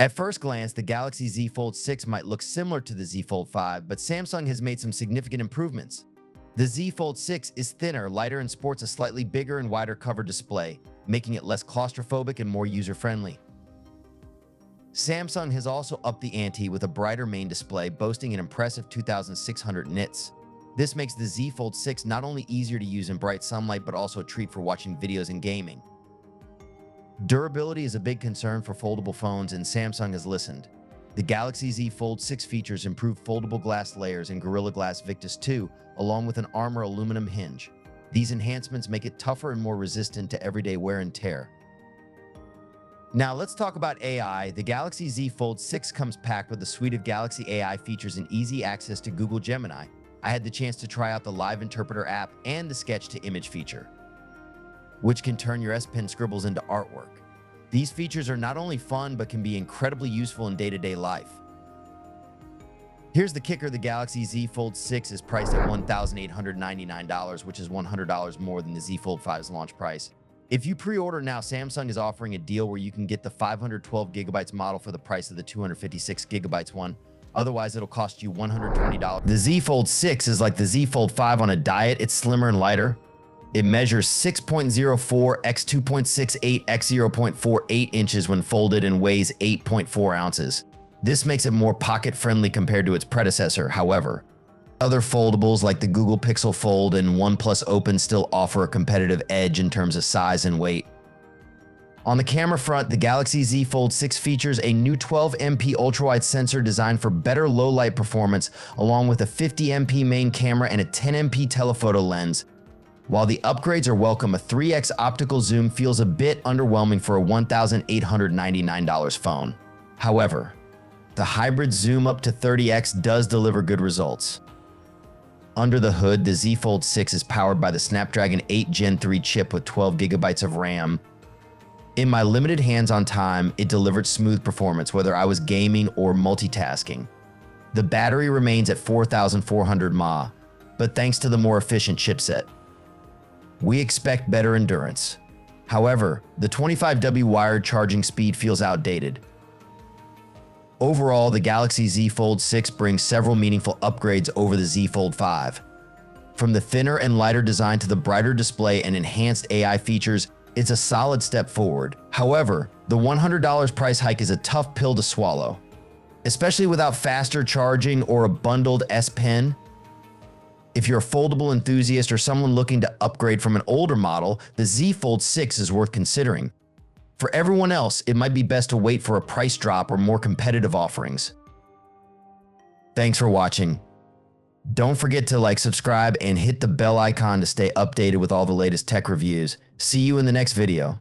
At first glance, the Galaxy Z Fold 6 might look similar to the Z Fold 5, but Samsung has made some significant improvements. The Z Fold 6 is thinner, lighter, and sports a slightly bigger and wider cover display, making it less claustrophobic and more user-friendly. Samsung has also upped the ante with a brighter main display, boasting an impressive 2,600 nits. This makes the Z Fold 6 not only easier to use in bright sunlight, but also a treat for watching videos and gaming. Durability is a big concern for foldable phones, and Samsung has listened. The Galaxy Z Fold 6 features improved foldable glass layers and Gorilla Glass Victus 2, along with an Armor aluminum hinge. These enhancements make it tougher and more resistant to everyday wear and tear. Now let's talk about AI. The Galaxy Z Fold 6 comes packed with a suite of Galaxy AI features and easy access to Google Gemini. I had the chance to try out the Live Interpreter app and the Sketch-to-Image feature, which can turn your S Pen scribbles into artwork. These features are not only fun, but can be incredibly useful in day-to-day life. Here's the kicker: the Galaxy Z Fold 6 is priced at $1,899, which is $100 more than the Z Fold 5's launch price. If you pre-order now, Samsung is offering a deal where you can get the 512GB model for the price of the 256GB one. Otherwise, it'll cost you $120. The Z Fold 6 is like the Z Fold 5 on a diet. It's slimmer and lighter. It measures 6.04 x 2.68 x 0.48 inches when folded and weighs 8.4 ounces. This makes it more pocket-friendly compared to its predecessor. However, other foldables like the Google Pixel Fold and OnePlus Open still offer a competitive edge in terms of size and weight. On the camera front, the Galaxy Z Fold 6 features a new 12MP ultrawide sensor designed for better low-light performance, along with a 50MP main camera and a 10MP telephoto lens. While the upgrades are welcome, a 3x optical zoom feels a bit underwhelming for a $1,899 phone. However, the hybrid zoom up to 30x does deliver good results. Under the hood, the Z Fold 6 is powered by the Snapdragon 8 Gen 3 chip with 12GB of RAM. In my limited hands-on time, it delivered smooth performance, whether I was gaming or multitasking. The battery remains at 4,400 mAh, but thanks to the more efficient chipset, we expect better endurance. However, the 25W wired charging speed feels outdated. Overall, the Galaxy Z Fold 6 brings several meaningful upgrades over the Z Fold 5. From the thinner and lighter design to the brighter display and enhanced AI features, it's a solid step forward. However, the $100 price hike is a tough pill to swallow, especially without faster charging or a bundled S Pen. If you're a foldable enthusiast or someone looking to upgrade from an older model, the Z Fold 6 is worth considering. For everyone else, it might be best to wait for a price drop or more competitive offerings. Thanks for watching. Don't forget to like, subscribe, and hit the bell icon to stay updated with all the latest tech reviews. See you in the next video.